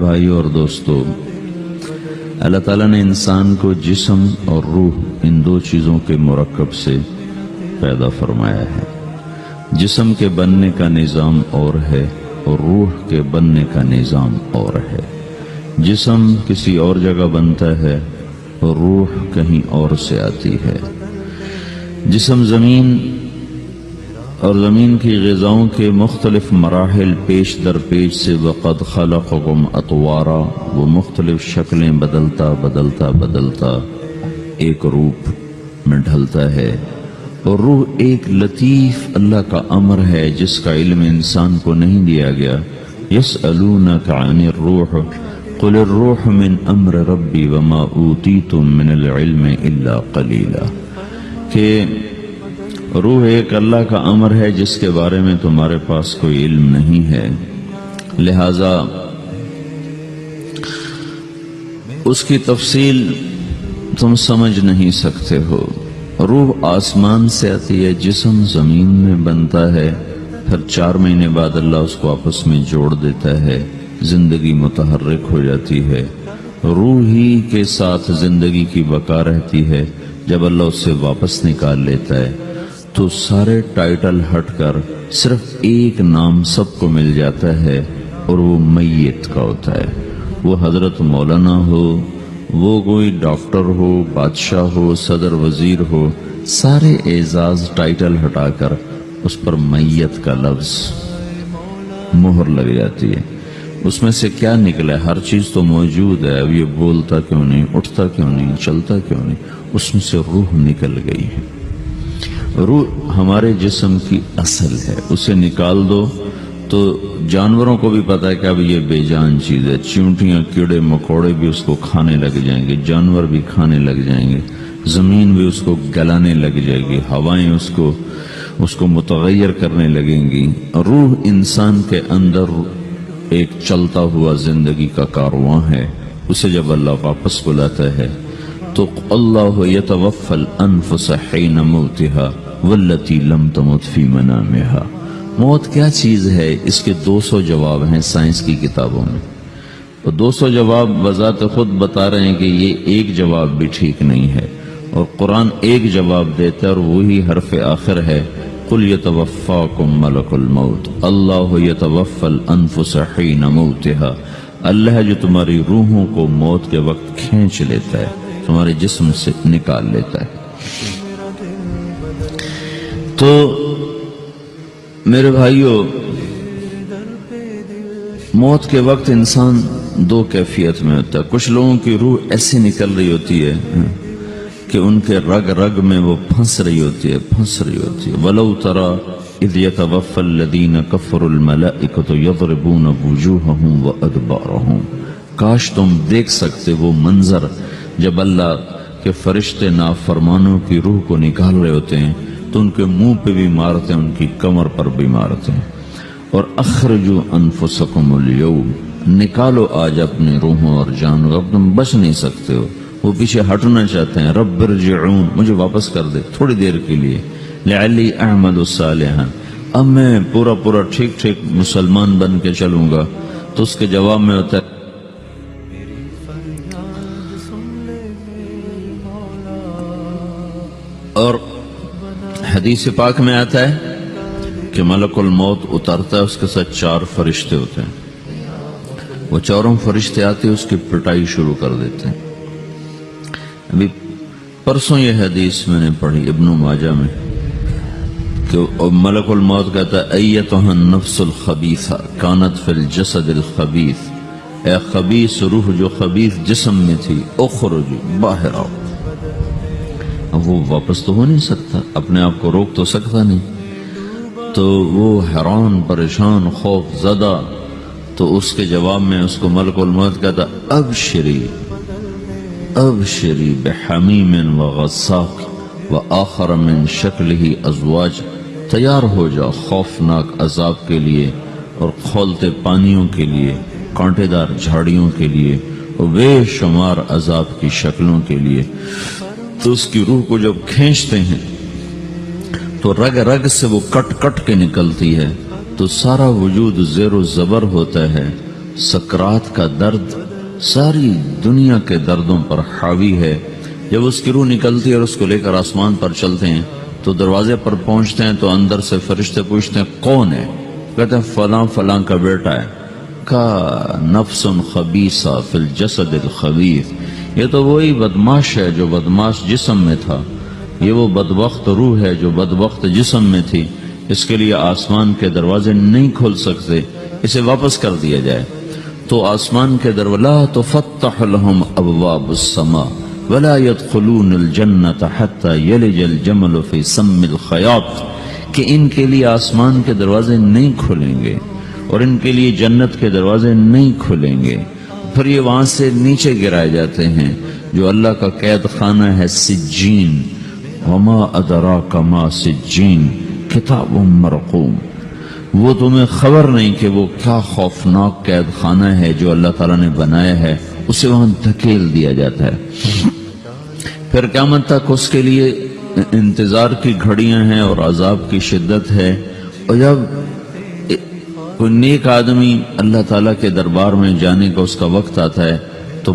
بھائیوں اور دوستو، اللہ تعالیٰ نے انسان کو جسم اور روح ان دو چیزوں کے مرکب سے پیدا فرمایا ہے۔ جسم کے بننے کا نظام اور ہے اور روح کے بننے کا نظام اور ہے۔ جسم کسی اور جگہ بنتا ہے اور روح کہیں اور سے آتی ہے۔ جسم زمین اور زمین کی غذاؤں کے مختلف مراحل پیش در پیش سے وقد خلقکم اطوارا، وہ مختلف شکلیں بدلتا بدلتا بدلتا ایک روپ میں ڈھلتا ہے، اور روح ایک لطیف اللہ کا امر ہے جس کا علم انسان کو نہیں دیا گیا۔ یسألونک عن الروح قل الروح من امر ربی وما اوتیتم من العلم الا قلیلا، کہ روح ایک اللہ کا امر ہے جس کے بارے میں تمہارے پاس کوئی علم نہیں ہے، لہذا اس کی تفصیل تم سمجھ نہیں سکتے ہو۔ روح آسمان سے آتی ہے، جسم زمین میں بنتا ہے، پھر 4 مہینے بعد اللہ اس کو آپس میں جوڑ دیتا ہے، زندگی متحرک ہو جاتی ہے۔ روح ہی کے ساتھ زندگی کی بقا رہتی ہے۔ جب اللہ اس سے واپس نکال لیتا ہے تو سارے ٹائٹل ہٹ کر صرف ایک نام سب کو مل جاتا ہے، اور وہ میت کا ہوتا ہے۔ وہ حضرت مولانا ہو، وہ کوئی ڈاکٹر ہو، بادشاہ ہو، صدر وزیر ہو، سارے اعزاز ٹائٹل ہٹا کر اس پر میت کا لفظ مہر لگ جاتی ہے۔ اس میں سے کیا نکلا ہے؟ ہر چیز تو موجود ہے، اب یہ بولتا کیوں نہیں، اٹھتا کیوں نہیں، چلتا کیوں نہیں؟ اس میں سے روح نکل گئی ہے۔ روح ہمارے جسم کی اصل ہے، اسے نکال دو تو جانوروں کو بھی پتا ہے کہ اب یہ بے جان چیز ہے، چیونٹیاں کیڑے مکوڑے بھی اس کو کھانے لگ جائیں گے، جانور بھی کھانے لگ جائیں گے، زمین بھی اس کو گلانے لگ جائے گی، ہوائیں اس کو متغیر کرنے لگیں گی۔ روح انسان کے اندر ایک چلتا ہوا زندگی کا کارواں ہے، اسے جب اللہ واپس بلاتا ہے تو اللہ یتوفی الانفس حین موتها والتی لم تمت فی منامها۔ موت کیا چیز ہے؟ اس کے 200 جواب ہیں سائنس کی کتابوں میں، اور 200 جواب بذات خود بتا رہے ہیں کہ یہ ایک جواب بھی ٹھیک نہیں ہے، اور قرآن ایک جواب دیتا ہے اور وہی حرف آخر ہے، قل یتوفاکم ملک الموت اللہ یتوفی الانفس حین موتها۔ اللہ ہے جو تمہاری روحوں کو موت کے وقت کھینچ لیتا ہے، تمہارے جسم سے نکال لیتا ہے۔ تو میرے بھائیوں، موت کے وقت انسان 2 کیفیت میں ہوتا ہے۔ کچھ لوگوں کی روح ایسی نکل رہی ہوتی ہے کہ ان کے رگ رگ میں وہ پھنس رہی ہوتی ہے۔ وَلَوْ تَرَى اِذْ يَتَوَفَّى الَّذِينَ كَفَرُوا الْمَلَائِكَةُ يَضْرِبُونَ وُجُوهَهُمْ وَأَدْبَارَهُمْ، کاش تم دیکھ سکتے وہ منظر جب اللہ کے فرشتے نافرمانوں کی روح کو نکال رہے ہوتے ہیں تو ان کے منہ پہ بھی مارتے ہیں، ان کی کمر پر بھی مارتے ہیں۔ اور اخرجوا انفسکم اليوم، نکالو آج اپنی روحوں اور جانوں، اب تم بچ نہیں سکتے ہو۔ وہ پیچھے ہٹنا چاہتے ہیں، رب ارجعون، مجھے واپس کر دے تھوڑی دیر کے لیے، لعلی اعمل صالحا، اب میں پورا ٹھیک ٹھیک مسلمان بن کے چلوں گا۔ تو اس کے جواب میں ہوتا ہے اور حدیث پاک میں آتا ہے کہ ملک الموت اترتا ہے، اس کے ساتھ 4 فرشتے ہوتے ہیں، وہ 4 فرشتے آتے اس کی پٹائی شروع کر دیتے ہیں۔ ابھی پرسوں یہ حدیث میں نے پڑھی ابن ماجہ میں کہ ملک الموت کہتا ہے ایتھا النفس الخبیثہ کانت فی الجسد الخبیث، اے خبیث روح جو خبیث جسم میں تھی، اخرج باہر آؤ۔ اب وہ واپس تو ہو نہیں سکتا، اپنے آپ کو روک تو سکتا نہیں، تو وہ حیران پریشان خوف زدہ، تو اس کے جواب میں اس کو ملک الموت کہتا ابشری بحمیم وغساق وآخر من شکلہ ازواج، تیار ہو جاؤ خوفناک عذاب کے لیے اور کھولتے پانیوں کے لیے، کانٹے دار جھاڑیوں کے لیے اور بے شمار عذاب کی شکلوں کے لیے۔ تو اس کی روح کو جب کھینچتے ہیں تو رگ رگ سے وہ کٹ کٹ کے نکلتی ہے، تو سارا وجود زیر و زبر ہوتا ہے، سکرات کا درد ساری دنیا کے دردوں پر حاوی ہے۔ جب اس کی روح نکلتی ہے اور اس کو لے کر آسمان پر چلتے ہیں تو دروازے پر پہنچتے ہیں تو اندر سے فرشتے پوچھتے ہیں کون ہے؟ کہتے ہیں فلاں فلاں کا بیٹا ہے۔ کا نفس خبیثہ فی الجسد الخبیث، یہ تو وہی بدماش ہے جو بدماش جسم میں تھا، یہ وہ بدبخت روح ہے جو بدبخت جسم میں تھی، اس کے لیے آسمان کے دروازے نہیں کھل سکتے، اسے واپس کر دیا جائے۔ تو آسمان کے دروازے لا تفتح لهم ابواب السماء ولا يدخلون الجنة حتى يلج الجمل في سم الخياط، کہ ان کے لیے آسمان کے دروازے نہیں کھلیں گے اور ان کے لیے جنت کے دروازے نہیں کھلیں گے، پھر یہ وہاں سے نیچے گرائے جاتے ہیں جو اللہ کا قید خانہ ہے سجین۔ وما ادراک ما سجین کتاب مرقوم، وہ تمہیں خبر نہیں کہ وہ کیا خوفناک قید خانہ ہے جو اللہ تعالیٰ نے بنایا ہے، اسے وہاں دھکیل دیا جاتا ہے۔ پھر قیامت تک اس کے لیے انتظار کی گھڑیاں ہیں اور عذاب کی شدت ہے۔ اور جب کوئی نیک آدمی اللہ تعالیٰ کے دربار میں جانے کا اس کا وقت آتا ہے تو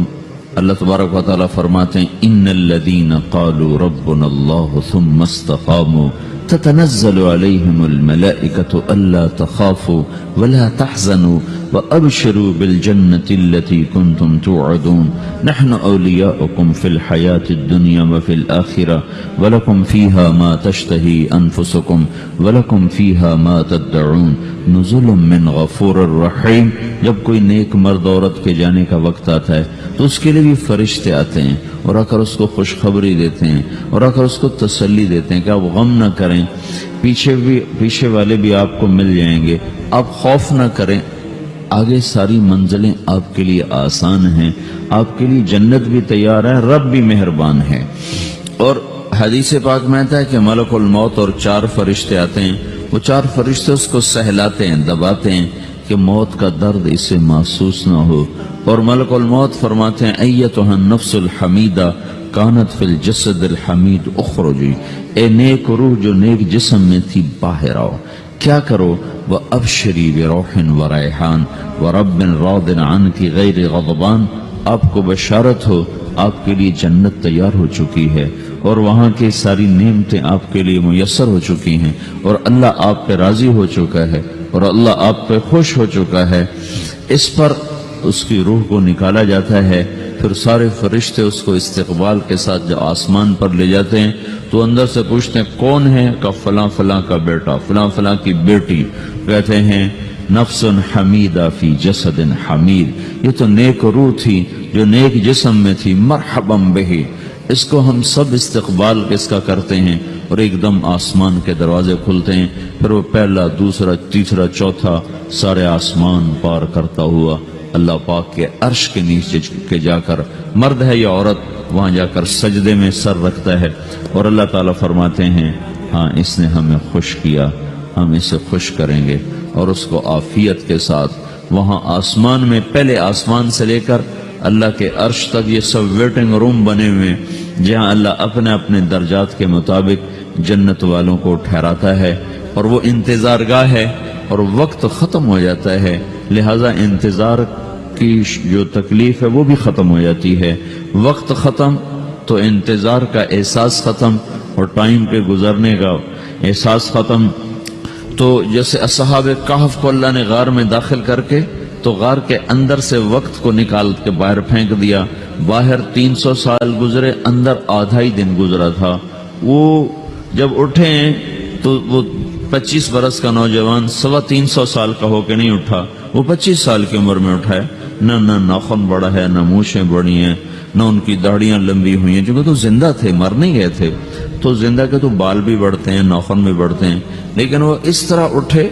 اللہ تبارک و تعالیٰ فرماتے ہیں ان الذین قالوا ربنا اللہ ثم استقاموا تتنزل علیہم الملائکة الا تخافوا ولا تحزنوا وابشروا بالجنة التي كنتم توعدون نحن اولیاؤکم فی الحیاة الدنیا وفی الآخرة ولکم فیہا ما تشتہی انفسکم ولکم فیہا ما تدعون نزل من غفور الرحیم۔ جب کوئی نیک مرد عورت کے جانے کا وقت آتا ہے تو اس کے لیے بھی فرشتے آتے ہیں اور آ کر اس کو خوشخبری دیتے ہیں اور آ کر اس کو تسلی دیتے ہیں کہ آپ غم نہ کریں، پیچھے والے بھی آپ کو مل جائیں گے، آپ خوف نہ کریں، آگے ساری منزلیں آپ کے لیے آسان ہیں، آپ کے لیے جنت بھی تیار ہے، رب بھی مہربان ہے۔ اور حدیث پاک میں آتا ہے کہ ملک الموت اور 4 فرشتے آتے ہیں، وہ 4 فرشتے اس کو سہلاتے ہیں، دباتے ہیں کہ موت کا درد اسے محسوس نہ ہو، اور ملک الموت فرماتے ہیں ایتھا النفس الحمیدہ کانت فی الجسد الحمید اخرجی، اے نیک روح جو نیک جسم میں تھی باہر آؤ، کیا کرو؟ وَأَبْشِرِي بِرَوْحٍ وَرَيْحَانٍ وَرَبٍّ رَاضٍ عَنْكِ غَيْرِ غَضْبَانٍ، آپ کو بشارت ہو آپ کے لیے جنت تیار ہو چکی ہے اور وہاں کی ساری نعمتیں آپ کے لیے میسر ہو چکی ہیں اور اللہ آپ پہ راضی ہو چکا ہے اور اللہ آپ پہ خوش ہو چکا ہے۔ اس پر اس کی روح کو نکالا جاتا ہے، پھر سارے فرشتے اس کو استقبال کے ساتھ جب آسمان پر لے جاتے ہیں تو اندر سے پوچھتے ہیں کون ہے؟ کہ فلاں فلاں کا بیٹا، فلاں فلاں کی بیٹی۔ کہتے ہیں نفس حمیدہ فی جسد حمید، یہ تو نیک روح تھی جو نیک جسم میں تھی، مرحبا بہی، اس کو ہم سب استقبال اس کا کرتے ہیں اور ایک دم آسمان کے دروازے کھلتے ہیں، پھر وہ پہلا دوسرا تیسرا چوتھا سارے آسمان پار کرتا ہوا اللہ پاک کے عرش کے نیچے کے جا کر، مرد ہے یا عورت، وہاں جا کر سجدے میں سر رکھتا ہے اور اللہ تعالیٰ فرماتے ہیں ہاں اس نے ہمیں خوش کیا، ہم اسے خوش کریں گے، اور اس کو عافیت کے ساتھ وہاں آسمان میں، پہلے آسمان سے لے کر اللہ کے عرش تک یہ سب ویٹنگ روم بنے ہوئے جہاں اللہ اپنے اپنے درجات کے مطابق جنت والوں کو ٹھہراتا ہے، اور وہ انتظار گاہ ہے اور وقت ختم ہو جاتا ہے، لہذا انتظار کی جو تکلیف ہے وہ بھی ختم ہو جاتی ہے۔ وقت ختم تو انتظار کا احساس ختم اور ٹائم کے گزرنے کا احساس ختم۔ تو جیسے اصحاب کہف کو اللہ نے غار میں داخل کر کے تو غار کے اندر سے وقت کو نکال کے باہر پھینک دیا، باہر 300 سال گزرے، اندر آدھا ہی دن گزرا تھا۔ وہ جب اٹھے ہیں تو وہ 25 برس کا نوجوان 325 سال کا ہو کے نہیں اٹھا، وہ 25 سال کی عمر میں اٹھا ہے، نہ ناخن بڑا ہے، نہ مونچھیں بڑی ہیں، نہ ان کی داڑیاں لمبی ہوئی ہیں، چونکہ تو زندہ تھے، مر نہیں گئے تھے، تو زندہ کے تو بال بھی بڑھتے ہیں، ناخن بھی بڑھتے ہیں، لیکن وہ اس طرح اٹھے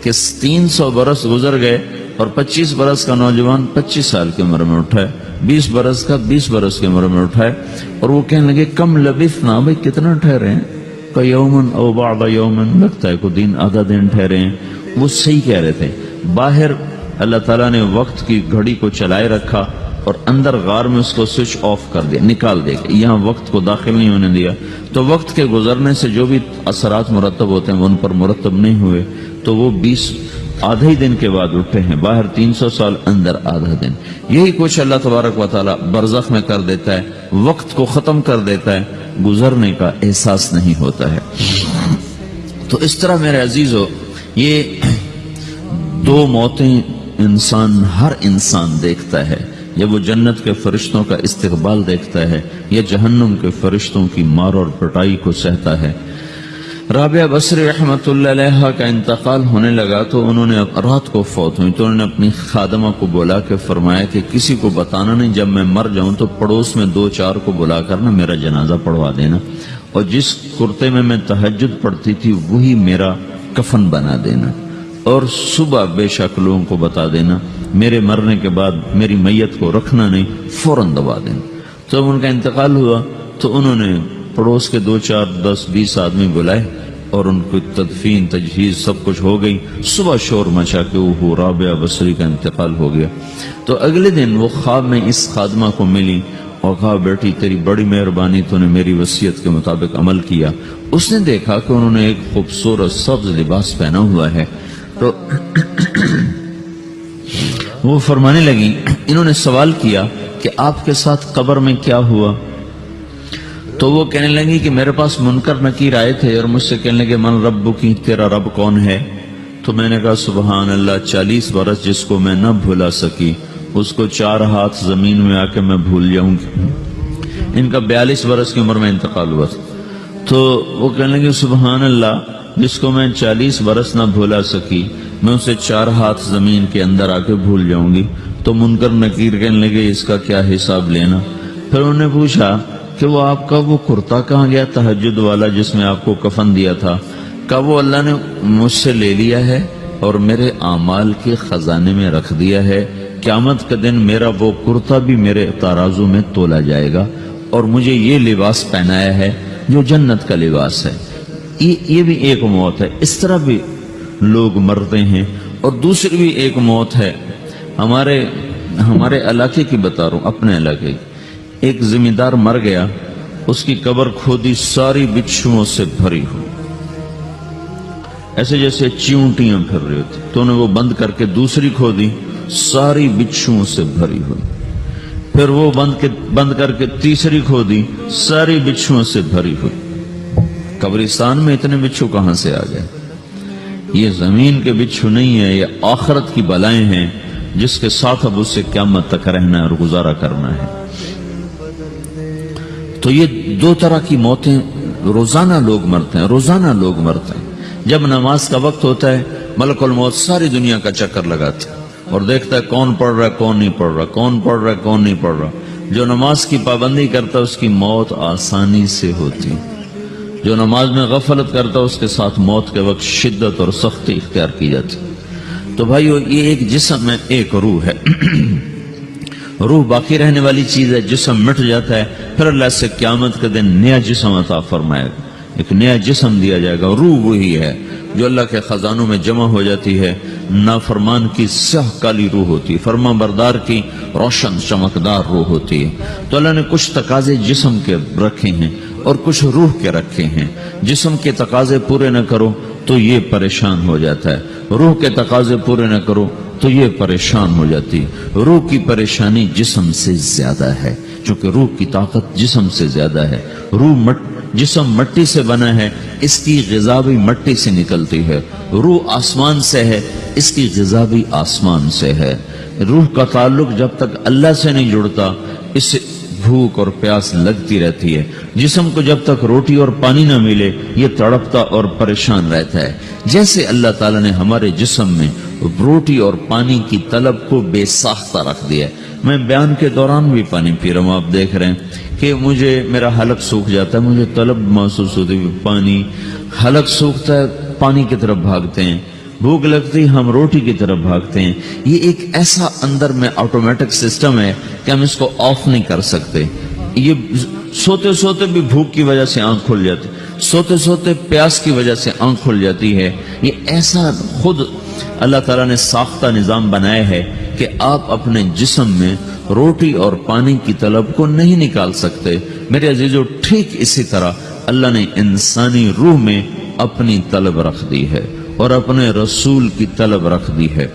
کہ 300 برس گزر گئے اور 25 برس کا نوجوان 25 سال کی عمر میں اٹھا ہے، 20 برس کا 20 برس کی عمر میں اٹھا ہے، اور وہ کہنے لگے کم لبثنا، بھائی کتنا ٹھہرے ہیں؟ کہ یومن او بعض یومن، لگتا ہے کوئی دن آدھا دن ٹھہرے ہیں۔ وہ صحیح کہہ رہے تھے، باہر اللہ تعالیٰ نے وقت کی گھڑی کو چلائے رکھا اور اندر غار میں اس کو سوئچ آف کر دیا، نکال دیا، یہاں وقت کو داخل نہیں ہونے دیا، تو وقت کے گزرنے سے جو بھی اثرات مرتب ہوتے ہیں وہ ان پر مرتب نہیں ہوئے، تو وہ آدھے ہی دن کے بعد اٹھے ہیں، باہر 300 سال، اندر آدھا دن. یہی کچھ اللہ تبارک و تعالی برزخ میں کر دیتا ہے، وقت کو ختم کر دیتا ہے، گزرنے کا احساس نہیں ہوتا ہے. تو اس طرح میرے عزیزو، یہ دو موتیں ہر انسان دیکھتا ہے. جب وہ جنت کے فرشتوں کا استقبال دیکھتا ہے یا جہنم کے فرشتوں کی مار اور پٹائی کو سہتا ہے. رابعہ بصری رحمت اللہ علیہ کا انتقال ہونے لگا تو انہوں نے رات کو فوت ہوئی تو انہوں نے اپنی خادمہ کو بلا کے فرمایا کہ کسی کو بتانا نہیں، جب میں مر جاؤں تو پڑوس میں 2-4 کو بلا کر نا میرا جنازہ پڑھوا دینا، اور جس کرتے میں تہجد پڑھتی تھی وہی میرا کفن بنا دینا، اور صبح بے شک لوگوں کو بتا دینا میرے مرنے کے بعد میری میت کو رکھنا نہیں، فوراً دبا دینا. تو جب ان کا انتقال ہوا تو انہوں نے پڑوس کے 2-4-10-20 آدمی بلائے اور ان کو تدفین تجہیز سب کچھ ہو گئی. صبح شور مچا کہ وہ رابعہ بصری کا انتقال ہو گیا. تو اگلے دن وہ خواب میں اس خادمہ کو ملی اور کہا بیٹی تیری بڑی مہربانی، تو نے میری وصیت کے مطابق عمل کیا. اس نے دیکھا کہ انہوں نے ایک خوبصورت سبز لباس پہنا ہوا ہے. تو وہ فرمانے لگی، انہوں نے سوال کیا کہ آپ کے ساتھ قبر میں کیا ہوا؟ تو وہ کہنے لگی کہ میرے پاس منکر نکیر آئے تھے اور مجھ سے کہنے لگے من رب کی، تیرا رب کون ہے؟ تو میں نے کہا سبحان اللہ، 40 برس جس کو میں نہ بھولا سکی اس کو 4 ہاتھ زمین میں آ کے میں بھول جاؤں گی. ان کا 42 برس کی عمر میں انتقال ہوا. تو وہ کہنے لگے سبحان اللہ، جس کو میں 40 برس نہ بھولا سکی میں اسے 4 ہاتھ زمین کے اندر آ کے بھول جاؤں گی. تو منکر نکیر کہنے لگے اس کا کیا حساب لینا؟ پھر انہوں نے پوچھا کہ وہ آپ کا وہ کرتا کہاں گیا تہجد والا جس میں آپ کو کفن دیا تھا؟ کہ وہ اللہ نے مجھ سے لے لیا ہے اور میرے اعمال کے خزانے میں رکھ دیا ہے. قیامت کے دن میرا وہ کرتا بھی میرے ترازو میں تولا جائے گا اور مجھے یہ لباس پہنایا ہے جو جنت کا لباس ہے. یہ بھی ایک موت ہے. اس طرح بھی لوگ مرتے ہیں. اور دوسری بھی ایک موت ہے. ہمارے علاقے کی بتا رہا ہوں، اپنے علاقے کی. ایک زمیندار مر گیا، اس کی قبر کھودی، ساری بچھوؤں سے بھری ہوئی، ایسے جیسے چیونٹیاں پھر رہی ہوتی. تو انہوں نے وہ بند کر کے دوسری کھودی، ساری بچھوؤں سے بھری ہوئی. پھر وہ بند کر کے تیسری کھودی، ساری بچھوؤں سے بھری ہوئی. قبرستان میں اتنے بچھو کہاں سے آ گئے؟ یہ زمین کے بچھو نہیں ہے، یہ آخرت کی بلائیں ہیں جس کے ساتھ اب اس سے قیامت تک رہنا ہے اور گزارا کرنا ہے. تو یہ 2 طرح کی موتیں روزانہ لوگ مرتے ہیں، روزانہ لوگ مرتے ہیں. جب نماز کا وقت ہوتا ہے ملک الموت ساری دنیا کا چکر لگاتا ہے اور دیکھتا ہے کون پڑھ رہا ہے کون نہیں پڑھ رہا، کون پڑھ رہا ہے کون نہیں پڑھ رہا. جو نماز کی پابندی کرتا ہے اس کی موت آسانی سے ہوتی، جو نماز میں غفلت کرتا ہے اس کے ساتھ موت کے وقت شدت اور سختی اختیار کی جاتی. تو بھائیو، یہ ایک جسم ہے، ایک روح ہے. روح باقی رہنے والی چیز ہے، جسم مٹ جاتا ہے، پھر اللہ سے قیامت کے دن نیا جسم عطا فرمائے گا، ایک نیا جسم دیا جائے گا. روح وہی ہے جو اللہ کے خزانوں میں جمع ہو جاتی ہے. نافرمان کی سیاہ کالی روح ہوتی ہے، فرمان بردار کی روشن چمکدار روح ہوتی ہے. تو اللہ نے کچھ تقاضے جسم کے رکھے ہیں اور کچھ روح کے رکھے ہیں. جسم کے تقاضے پورے نہ کرو تو یہ پریشان ہو جاتا ہے، روح کے تقاضے پورے نہ کرو تو یہ پریشان ہو جاتی ہے. روح کی پریشانی جسم سے زیادہ ہے چونکہ روح کی طاقت جسم سے زیادہ ہے. جسم مٹی سے بنا ہے، اس کی غذا بھی مٹی سے نکلتی ہے. روح آسمان سے ہے، اس کی غذا بھی آسمان سے ہے. روح کا تعلق جب تک اللہ سے نہیں جڑتا اس سے بھوک اور پیاس لگتی رہتی ہے. جسم کو جب تک روٹی اور پانی نہ ملے یہ تڑپتا اور پریشان رہتا ہے. جیسے اللہ تعالیٰ نے ہمارے جسم میں روٹی اور پانی کی طلب کو بے ساختہ رکھ دیا ہے. میں بیان کے دوران بھی پانی پی رہا ہوں، آپ دیکھ رہے ہیں کہ میرا حلق سوکھ جاتا ہے، مجھے طلب محسوس ہوتی ہے پانی. حلق سوکھتا ہے پانی کی طرف بھاگتے ہیں، بھوک لگتی ہم روٹی کی طرف بھاگتے ہیں. یہ ایک ایسا اندر میں آٹومیٹک سسٹم ہے کہ ہم اس کو آف نہیں کر سکتے. یہ سوتے سوتے بھی بھوک کی وجہ سے آنکھ کھل جاتی، سوتے سوتے پیاس کی وجہ سے آنکھ کھل جاتی ہے. یہ ایسا خود اللہ تعالیٰ نے ساختہ نظام بنایا ہے کہ آپ اپنے جسم میں روٹی اور پانی کی طلب کو نہیں نکال سکتے. میرے عزیزو، ٹھیک اسی طرح اللہ نے انسانی روح میں اپنی طلب رکھ دی ہے. اور اپنے رسول کی طلب رکھ دی ہے۔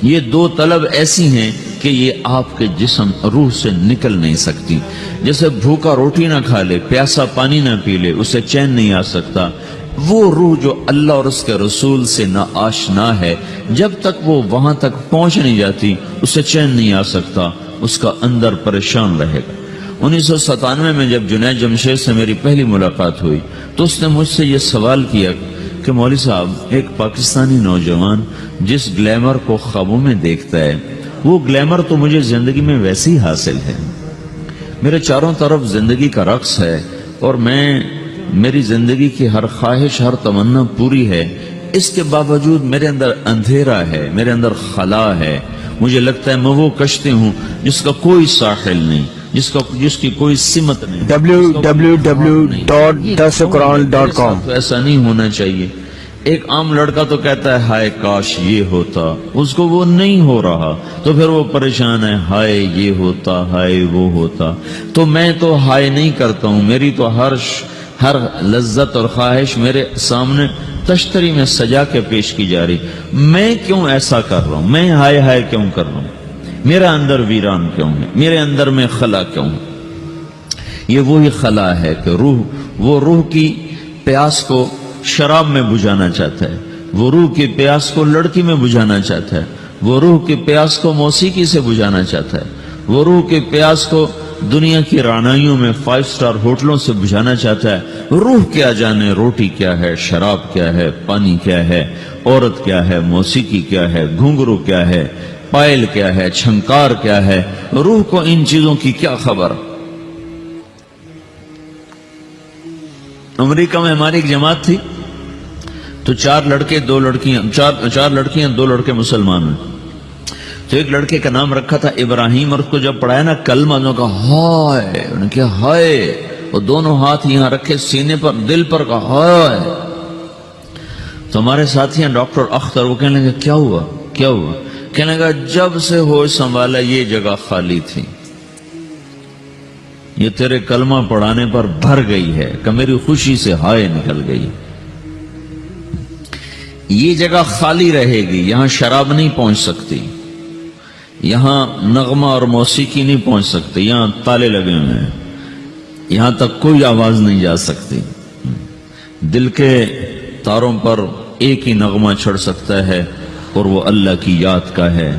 یہ دو طلب ایسی ہیں کہ یہ آپ کے جسم روح سے نکل نہیں سکتی۔ جیسے بھوکا روٹی نہ کھا لے، پیاسا پانی نہ پی لے، اسے چین نہیں آ سکتا، وہ روح جو اللہ اور اس کے رسول سے نا آشنا ہے، جب تک وہ وہاں تک پہنچ نہیں جاتی اسے چین نہیں آ سکتا، اس کا اندر پریشان رہے گا۔ 1997 میں جب جنید جمشید سے میری پہلی ملاقات ہوئی تو اس نے مجھ سے یہ سوال کیا کہ مولوی صاحب، ایک پاکستانی نوجوان جس گلیمر کو خوابوں میں دیکھتا ہے، وہ گلیمر تو مجھے زندگی میں ویسے ہی حاصل ہے، میرے چاروں طرف زندگی کا رقص ہے، اور میری زندگی کی ہر خواہش، ہر تمنا پوری ہے، اس کے باوجود میرے اندر اندھیرا ہے، میرے اندر خلا ہے، مجھے لگتا ہے میں وہ کشتی ہوں جس کا کوئی ساحل نہیں، جس کی کوئی سمت نہیں۔ www.dasquran.com ایسا نہیں ہونا چاہیے۔ ایک عام لڑکا تو کہتا ہے ہائے کاش یہ ہوتا، اس کو وہ نہیں ہو رہا تو پھر وہ پریشان ہے، ہائے یہ ہوتا، ہائے وہ ہوتا۔ تو میں تو ہائے نہیں کرتا ہوں، میری تو ہر لذت اور خواہش میرے سامنے تشتری میں سجا کے پیش کی جا رہی، میں کیوں ایسا کر رہا ہوں؟ میں ہائے ہائے کیوں کر رہا ہوں؟ میرا اندر ویران کیوں ہے؟ میرے اندر میں خلا کیوں ہے؟ یہ وہی خلا ہے کہ وہ روح کی پیاس کو شراب میں بجھانا چاہتا ہے، وہ روح کی پیاس کو لڑکی میں بجھانا چاہتا ہے، وہ روح کی پیاس کو موسیقی سے بجھانا چاہتا ہے، وہ روح کی پیاس کو دنیا کی رعنائیوں میں 5 سٹار ہوٹلوں سے بجھانا چاہتا ہے۔ روح کیا جانے روٹی کیا ہے، شراب کیا ہے، پانی کیا ہے، عورت کیا ہے، موسیقی کیا ہے، گھنگرو کیا ہے، پائل کیا ہے، چھنکار کیا ہے، روح کو ان چیزوں کی کیا خبر؟ امریکہ میں ہماری ایک جماعت تھی تو 4 لڑکے 2 لڑکیاں، 4 لڑکیاں 2 لڑکے مسلمان ہیں۔ تو ایک لڑکے کا نام رکھا تھا ابراہیم، اور اس کو جب پڑھایا نا کلمہ، انہوں نے کہا ہائے، انہوں نے کہا ہائے، اور دونوں ہاتھ یہاں رکھے سینے پر، دل پر، کہا ہائے۔ تو ہمارے ساتھی ہیں ڈاکٹر اختر، وہ کہنے لگے کیا ہوا کیا ہوا؟ کہنے لگا جب سے ہوش سنبھالا یہ جگہ خالی تھی، یہ تیرے کلمہ پڑھانے پر بھر گئی ہے کہ میری خوشی سے ہائے نکل گئی۔ یہ جگہ خالی رہے گی، یہاں شراب نہیں پہنچ سکتی، یہاں نغمہ اور موسیقی نہیں پہنچ سکتے، یہاں تالے لگے ہوئے ہیں، یہاں تک کوئی آواز نہیں جا سکتی۔ دل کے تاروں پر ایک ہی نغمہ چڑھ سکتا ہے، اور وہ اللہ کی یاد کا ہے،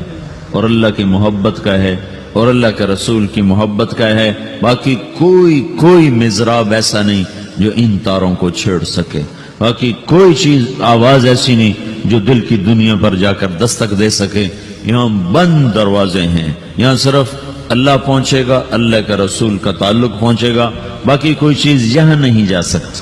اور اللہ کی محبت کا ہے، اور اللہ کے رسول کی محبت کا ہے۔ باقی کوئی مضراب ایسا نہیں جو ان تاروں کو چھیڑ سکے، باقی کوئی چیز، آواز ایسی نہیں جو دل کی دنیا پر جا کر دستک دے سکے۔ یہاں بند دروازے ہیں، یہاں صرف اللہ پہنچے گا، اللہ کے رسول کا تعلق پہنچے گا، باقی کوئی چیز یہاں نہیں جا سکتی۔